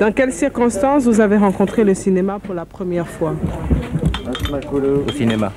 Dans quelles circonstances vous avez rencontré le cinéma pour la première fois? Au cinéma.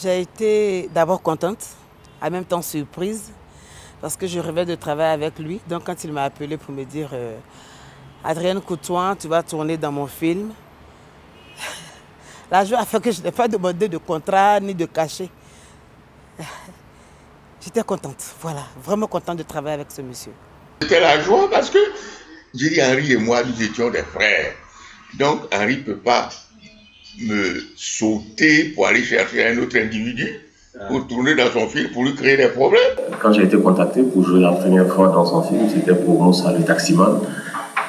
J'ai été d'abord contente, en même temps surprise, parce que je rêvais de travailler avec lui. Donc quand il m'a appelé pour me dire Adrienne Coutouin, tu vas tourner dans mon film. La joie a fait que je n'ai pas demandé de contrat ni de cachet. J'étais contente, voilà, vraiment contente de travailler avec ce monsieur. C'était la joie parce que, j'ai dit, Henri et moi, nous étions des frères. Donc Henri ne peut pas me sauter pour aller chercher un autre individu, pour tourner dans son film, pour lui créer des problèmes. Quand j'ai été contacté pour jouer la première fois dans son film, c'était pour Moussa le taximan.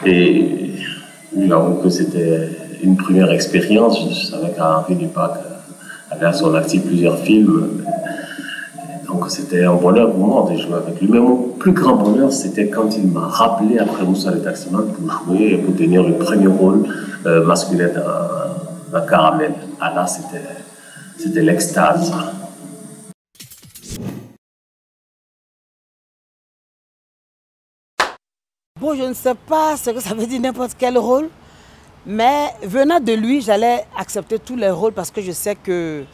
Et j'avoue que c'était une première expérience. Je savais qu'Henri Dupac avait à son actif plusieurs films. Donc c'était un bonheur pour moi de jouer avec lui. Mais mon plus grand bonheur, c'était quand il m'a rappelé après Moussa le taximan pour jouer et pour tenir le premier rôle masculin dans Caramel. Ah là, c'était l'extase. Bon, je ne sais pas ce que ça veut dire n'importe quel rôle, mais venant de lui, j'allais accepter tous les rôles parce que je sais que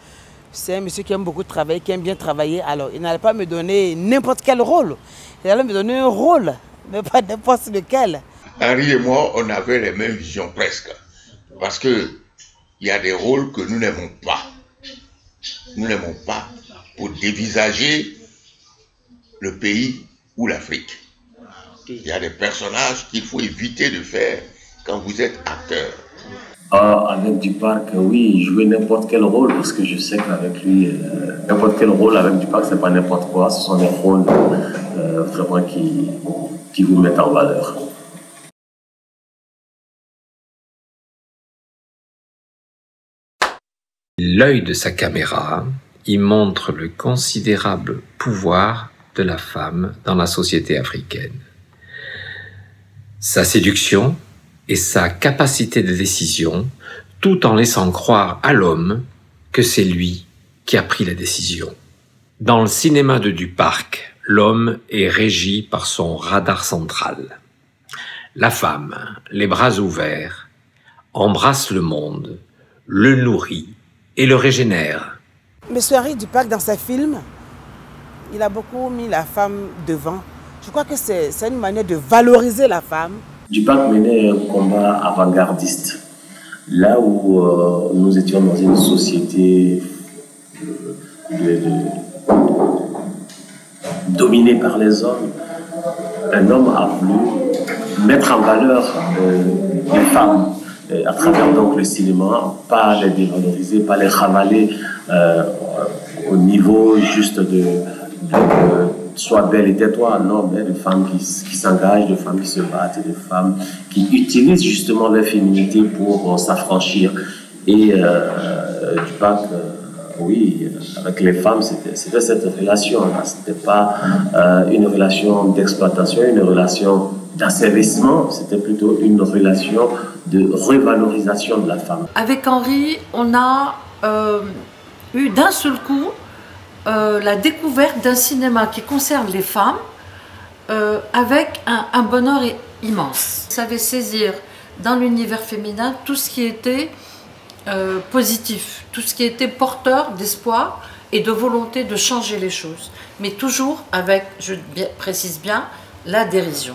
c'est un monsieur qui aime beaucoup travailler, qui aime bien travailler. Alors, il n'allait pas me donner n'importe quel rôle. Il allait me donner un rôle, mais pas n'importe lequel. Henri et moi, on avait les mêmes visions presque. Parce que il y a des rôles que nous n'aimons pas. Nous n'aimons pas pour dévisager le pays ou l'Afrique. Il y a des personnages qu'il faut éviter de faire quand vous êtes acteur. Avec Dupac, oui, jouer n'importe quel rôle, parce que je sais qu'avec lui, n'importe quel rôle avec Dupac, c'est pas n'importe quoi, ce sont des rôles vraiment qui vous mettent en valeur. L'œil de sa caméra y montre le considérable pouvoir de la femme dans la société africaine. Sa séduction et sa capacité de décision, tout en laissant croire à l'homme que c'est lui qui a pris la décision. Dans le cinéma de Duparc, l'homme est régi par son radar central. La femme, les bras ouverts, embrasse le monde, le nourrit et le régénère. Monsieur Henri Duparc, dans ses films, il a beaucoup mis la femme devant. Je crois que c'est une manière de valoriser la femme. Duparc menait un combat avant-gardiste. Là où nous étions dans une société dominée par les hommes, un homme a voulu mettre en valeur les femmes à travers donc le cinéma, pas les dévaloriser, pas les ravaler au niveau juste de sois belle et tais-toi, non, mais des femmes qui s'engagent, des femmes qui se battent, des femmes qui utilisent justement leur féminité pour s'affranchir. Et Duparc, oui, avec les femmes, c'était cette relation. Ce n'était pas une relation d'exploitation, une relation d'asservissement, c'était plutôt une relation de revalorisation de la femme. Avec Henri, on a eu d'un seul coup la découverte d'un cinéma qui concerne les femmes avec un bonheur immense. Il savait saisir dans l'univers féminin tout ce qui était positif, tout ce qui était porteur d'espoir et de volonté de changer les choses, mais toujours avec, je précise bien, la dérision.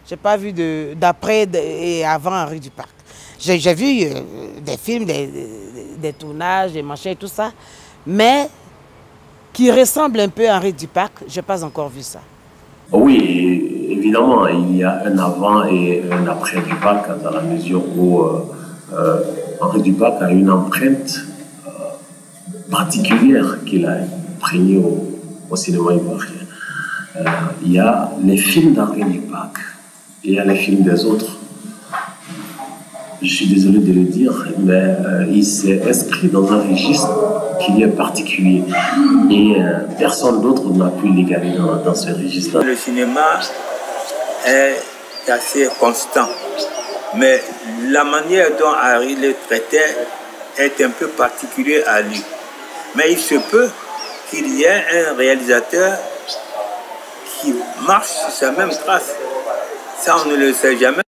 Je n'ai pas vu d'après et avant Henri Duparc. J'ai vu des films, des tournages, des machins et tout ça, mais qui ressemble un peu à Henri Duparc, je n'ai pas encore vu ça. Oui, évidemment, il y a un avant et un après Duparc, dans la mesure où Henri Duparc a une empreinte particulière qu'il a imprégnée au cinéma ivoirien. Il y a les films d'Henri Duparc et il y a les films des autres. Je suis désolé de le dire, mais il s'est inscrit dans un registre qui lui est particulier. Et personne d'autre n'a pu l'égaler dans ce registre. Le cinéma est assez constant, mais la manière dont Henri le traitait est un peu particulière à lui. Mais il se peut qu'il y ait un réalisateur qui marche sur sa même trace. Ça, on ne le sait jamais.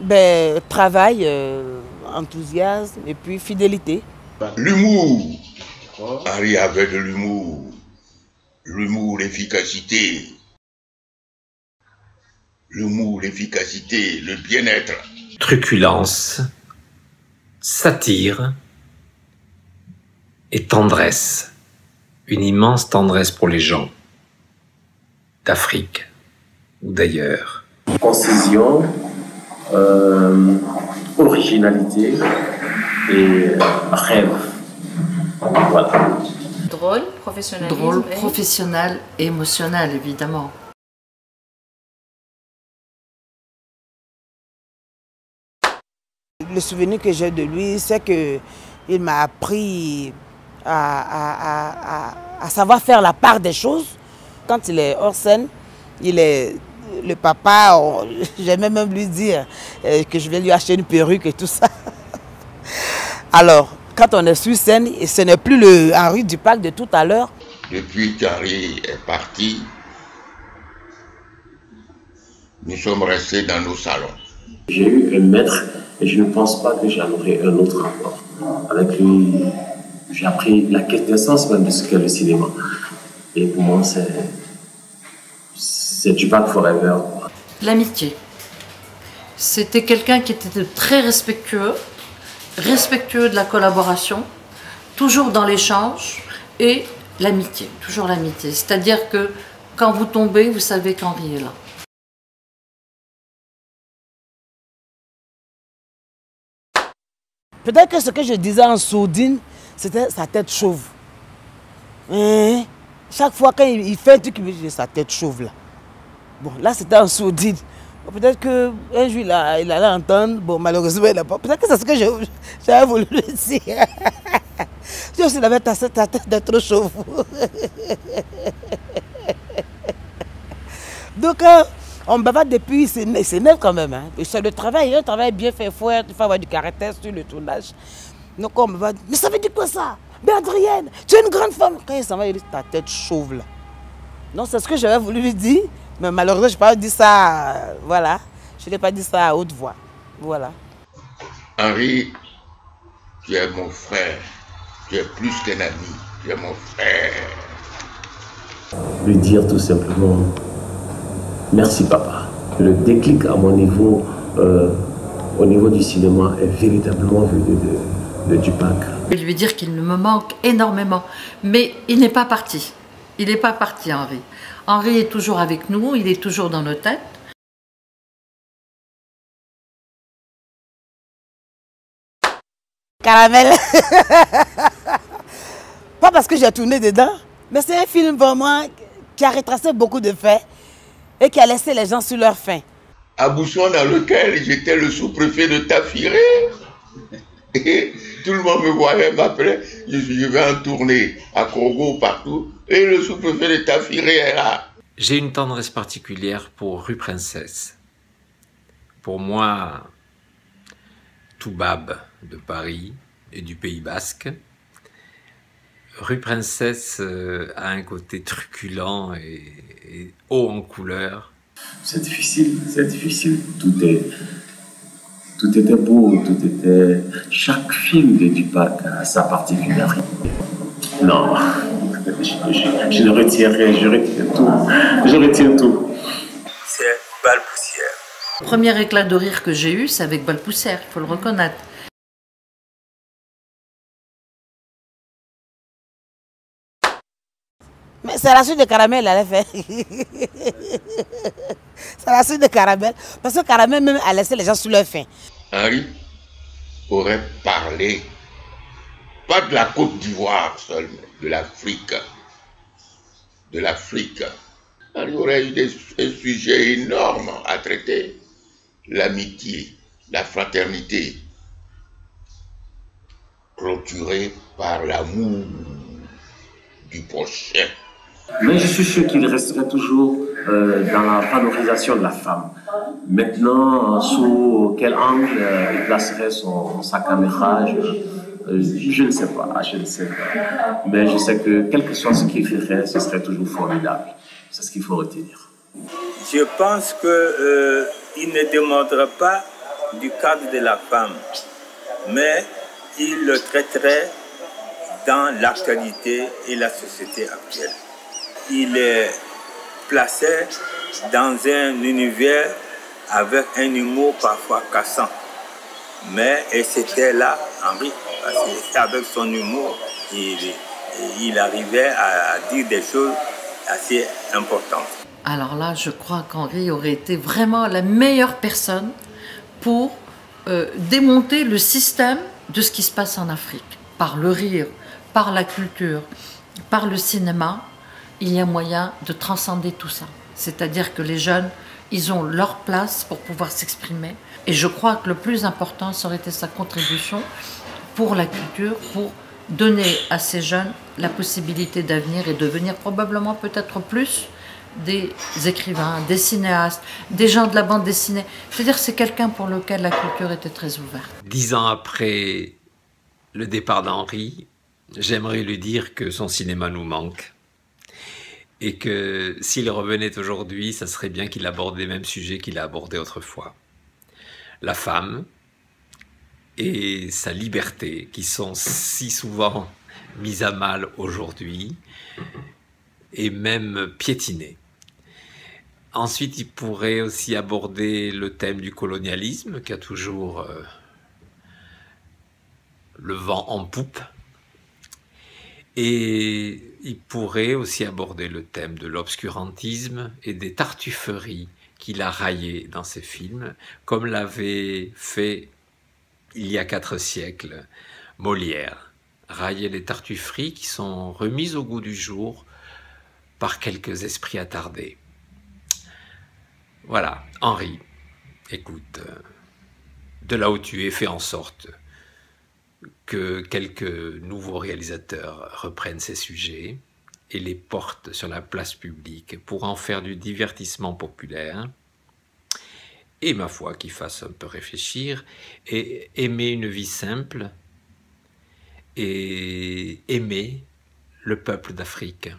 Ben, travail, enthousiasme et puis fidélité. L'humour. Henri avait de l'humour. L'humour, l'efficacité. L'humour, l'efficacité, le bien-être. Truculence, satire et tendresse. Une immense tendresse pour les gens d'Afrique ou d'ailleurs. Concision, originalité et rêve. Voilà. Drôle, professionnel. Drôle, professionnel et émotionnel, évidemment. Le souvenir que j'ai de lui, c'est qu'il m'a appris à savoir faire la part des choses. Quand il est hors scène, il est le papa, j'aimais même lui dire que je vais lui acheter une perruque et tout ça. Alors, quand on est sur scène, ce n'est plus le Henri Duparc de tout à l'heure. Depuis qu'Henri est parti, nous sommes restés dans nos salons. J'ai eu un maître et je ne pense pas que j'en aurai un autre encore. Avec lui, j'ai appris la quintessence même de ce qu'est le cinéma. Et pour moi, c'est Duparc forever. L'amitié. C'était quelqu'un qui était très respectueux de la collaboration, toujours dans l'échange et l'amitié, toujours l'amitié. C'est-à-dire que quand vous tombez, vous savez qu'Henri est là. Peut-être que ce que je disais en sourdine, c'était sa tête chauve. Chaque fois qu'il fait un truc, il me dit sa tête chauve là. Bon, là, c'était en sourdine. Peut-être qu'un jour, il allait entendre. Bon, malheureusement, il n'a pas. Peut-être que c'est ce que j'avais voulu le dire. Je aussi, il avait ta tête d'être chauve. Donc, on bavarde depuis, c'est neuf quand même. Hein. C'est le travail, un travail bien fait. Il faut avoir du caractère sur le tournage. Donc, on bavarde. Mais ça veut dire quoi ça? Mais Adrienne, tu es une grande femme. Quand il s'en va, il dit ta tête chauve là. Non, c'est ce que j'avais voulu lui dire. Mais malheureusement, je n'ai pas dit ça. Voilà. Je n'ai pas dit ça à haute voix. Voilà. Henri, tu es mon frère. Tu es plus qu'un ami. Tu es mon frère. Lui dire tout simplement merci papa. Le déclic à mon niveau, au niveau du cinéma, est véritablement venu de Dupac. Je vais lui dire qu'il me manque énormément, mais il n'est pas parti. Il n'est pas parti, Henri. Henri est toujours avec nous, il est toujours dans nos têtes. Caramel. Pas parce que j'ai tourné dedans, mais c'est un film vraiment qui a retracé beaucoup de faits et qui a laissé les gens sur leur faim. À Bousson, dans lequel j'étais le sous-préfet de Tafiré. Et tout le monde me voyait, m'appelait. Je vais en tournée à Congo, partout. Et le sous-préfet de Tafiré est là. J'ai une tendresse particulière pour Rue Princesse. Pour moi, Toubab de Paris et du Pays Basque. Rue Princesse a un côté truculent et haut en couleur. C'est difficile, c'est difficile. Tout était beau, tout était... Chaque film de Dupac a sa particularité. Non, je ne retiens rien, je retiens tout. Je retiens tout. C'est Balpoussière. Le premier éclat de rire que j'ai eu, c'est avec Balpoussière, il faut le reconnaître. Mais c'est la suite de Caramel, elle a fait. C'est la suite de Caramel. Parce que Caramel même a laissé les gens sur leur faim. Henri aurait parlé, pas de la Côte d'Ivoire seule, mais de l'Afrique. De l'Afrique. Henri aurait eu un sujet énorme à traiter. L'amitié, la fraternité, clôturée par l'amour du prochain. Mais je suis sûr qu'il resterait toujours dans la valorisation de la femme. Maintenant, sous quel angle il placerait sa caméra, je ne sais pas, je ne sais pas. Mais je sais que quel que soit ce qu'il ferait, ce serait toujours formidable. C'est ce qu'il faut retenir. Je pense qu'il ne demandera pas du cadre de la femme, mais il le traiterait dans l'actualité et la société actuelle. Il est placé dans un univers avec un humour parfois cassant. Mais c'était là, Henri, parce qu'avec son humour, il arrivait à dire des choses assez importantes. Alors là, je crois qu'Henri aurait été vraiment la meilleure personne pour démonter le système de ce qui se passe en Afrique. Par le rire, par la culture, par le cinéma, il y a moyen de transcender tout ça. C'est-à-dire que les jeunes, ils ont leur place pour pouvoir s'exprimer. Et je crois que le plus important, ça aurait été sa contribution pour la culture, pour donner à ces jeunes la possibilité d'avenir et devenir probablement peut-être plus des écrivains, des cinéastes, des gens de la bande dessinée. C'est-à-dire c'est quelqu'un pour lequel la culture était très ouverte. 10 ans après le départ d'Henri, j'aimerais lui dire que son cinéma nous manque. Et que s'il revenait aujourd'hui, ça serait bien qu'il aborde les mêmes sujets qu'il a abordés autrefois. La femme et sa liberté, qui sont si souvent mises à mal aujourd'hui, et même piétinées. Ensuite, il pourrait aussi aborder le thème du colonialisme, qui a toujours le vent en poupe. Et il pourrait aussi aborder le thème de l'obscurantisme et des tartufferies qu'il a raillées dans ses films, comme l'avait fait il y a 4 siècles Molière. Railler les tartufferies qui sont remises au goût du jour par quelques esprits attardés. Voilà, Henri, écoute, de là où tu es, fais en sorte que quelques nouveaux réalisateurs reprennent ces sujets et les portent sur la place publique pour en faire du divertissement populaire et, ma foi, qui fasse un peu réfléchir et aimer une vie simple et aimer le peuple d'Afrique.